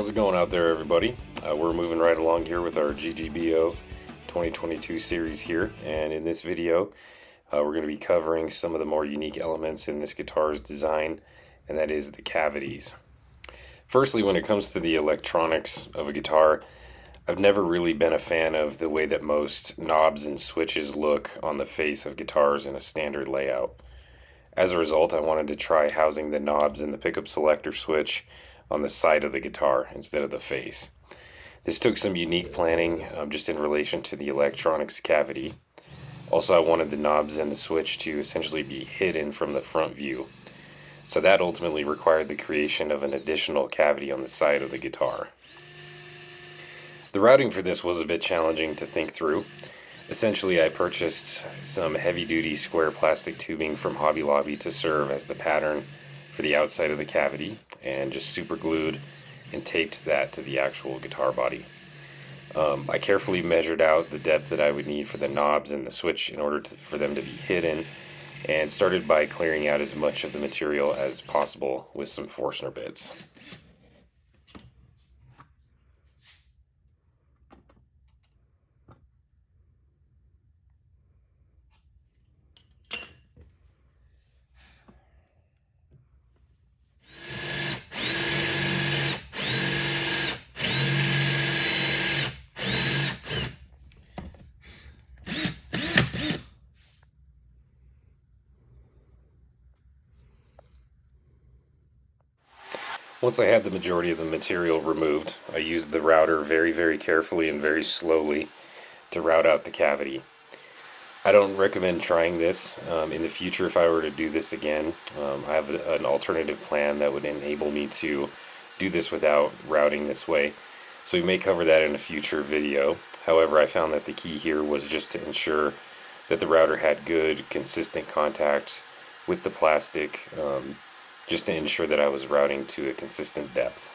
How's it going out there, everybody? We're moving right along here with our GGBO 2022 series here, and in this video we're going to be covering some of the more unique elements in this guitar's design, and that is the cavities. Firstly, when it comes to the electronics of a guitar, I've never really been a fan of the way that most knobs and switches look on the face of guitars in a standard layout. As a result, I wanted to try housing the knobs and the pickup selector switch on the side of the guitar instead of the face. This took some unique planning just in relation to the electronics cavity. Also, I wanted the knobs and the switch to essentially be hidden from the front view. So that ultimately required the creation of an additional cavity on the side of the guitar. The routing for this was a bit challenging to think through. Essentially, I purchased some heavy-duty square plastic tubing from Hobby Lobby to serve as the pattern for the outside of the cavity, and just super glued and taped that to the actual guitar body. I carefully measured out the depth that I would need for the knobs and the switch in order for them to be hidden, and started by clearing out as much of the material as possible with some Forstner bits. Once I had the majority of the material removed, I used the router very carefully and very slowly to route out the cavity. I don't recommend trying this. In the future, if I were to do this again, I have an alternative plan that would enable me to do this without routing this way. So we may cover that in a future video. However, I found that the key here was just to ensure that the router had good, consistent contact with the plastic, just to ensure that I was routing to a consistent depth.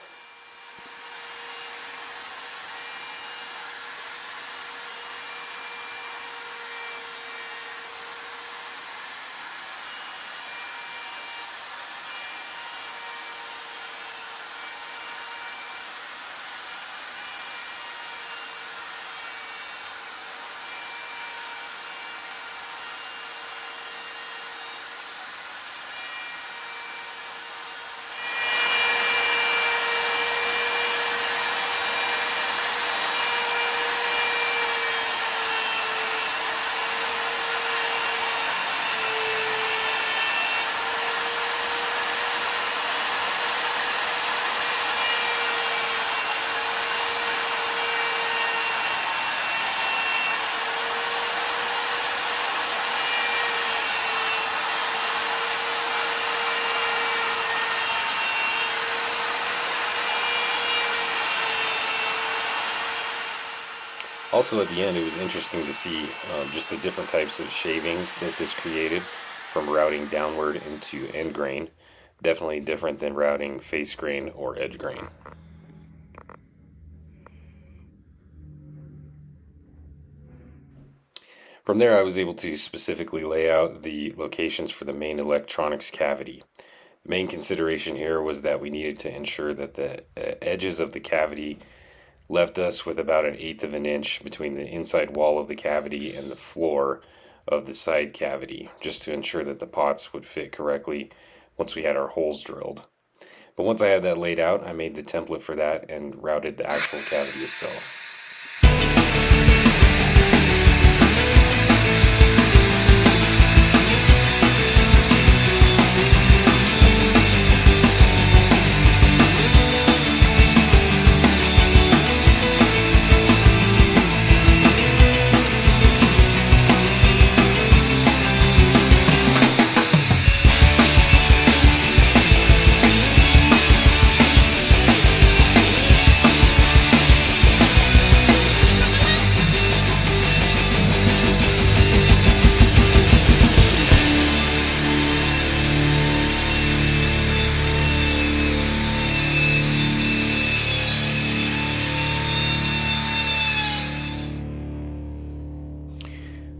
Also, at the end, it was interesting to see just the different types of shavings that this created from routing downward into end grain. Definitely different than routing face grain or edge grain. From there, I was able to specifically lay out the locations for the main electronics cavity. The main consideration here was that we needed to ensure that the edges of the cavity left us with about 1/8 of an inch between the inside wall of the cavity and the floor of the side cavity, just to ensure that the pots would fit correctly once we had our holes drilled. But once I had that laid out, I made the template for that and routed the actual cavity itself.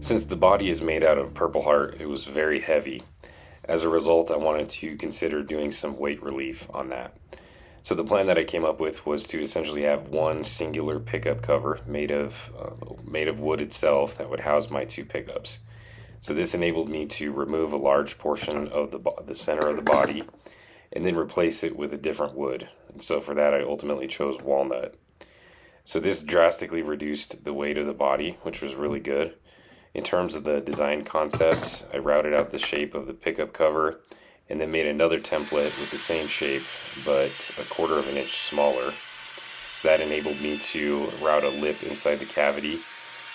Since the body is made out of Purple Heart, it was very heavy. As a result, I wanted to consider doing some weight relief on that. So the plan that I came up with was to essentially have one singular pickup cover made of wood itself that would house my two pickups. So this enabled me to remove a large portion of the center of the body and then replace it with a different wood. And so for that I ultimately chose walnut. So this drastically reduced the weight of the body, which was really good. In terms of the design concept, I routed out the shape of the pickup cover and then made another template with the same shape but a 1/4 of an inch smaller. So that enabled me to route a lip inside the cavity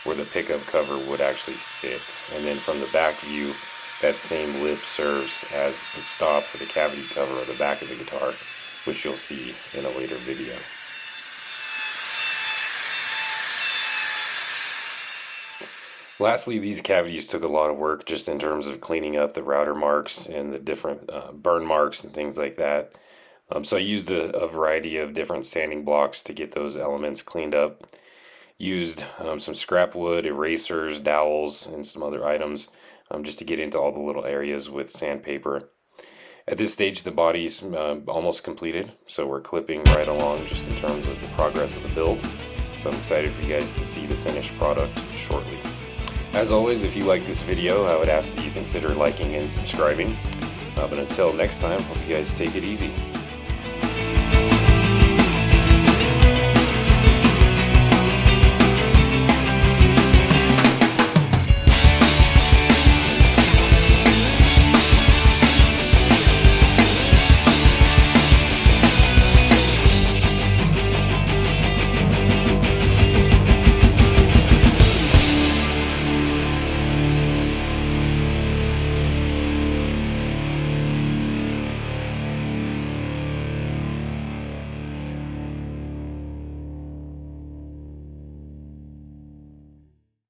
where the pickup cover would actually sit. And then from the back view, that same lip serves as the stop for the cavity cover of the back of the guitar, which you'll see in a later video. Lastly, these cavities took a lot of work just in terms of cleaning up the router marks and the different burn marks and things like that. So I used a variety of different sanding blocks to get those elements cleaned up. Used some scrap wood, erasers, dowels, and some other items just to get into all the little areas with sandpaper. At this stage, the body's almost completed, so we're clipping right along just in terms of the progress of the build. So I'm excited for you guys to see the finished product shortly. As always, if you like this video, I would ask that you consider liking and subscribing. But until next time, hope you guys take it easy.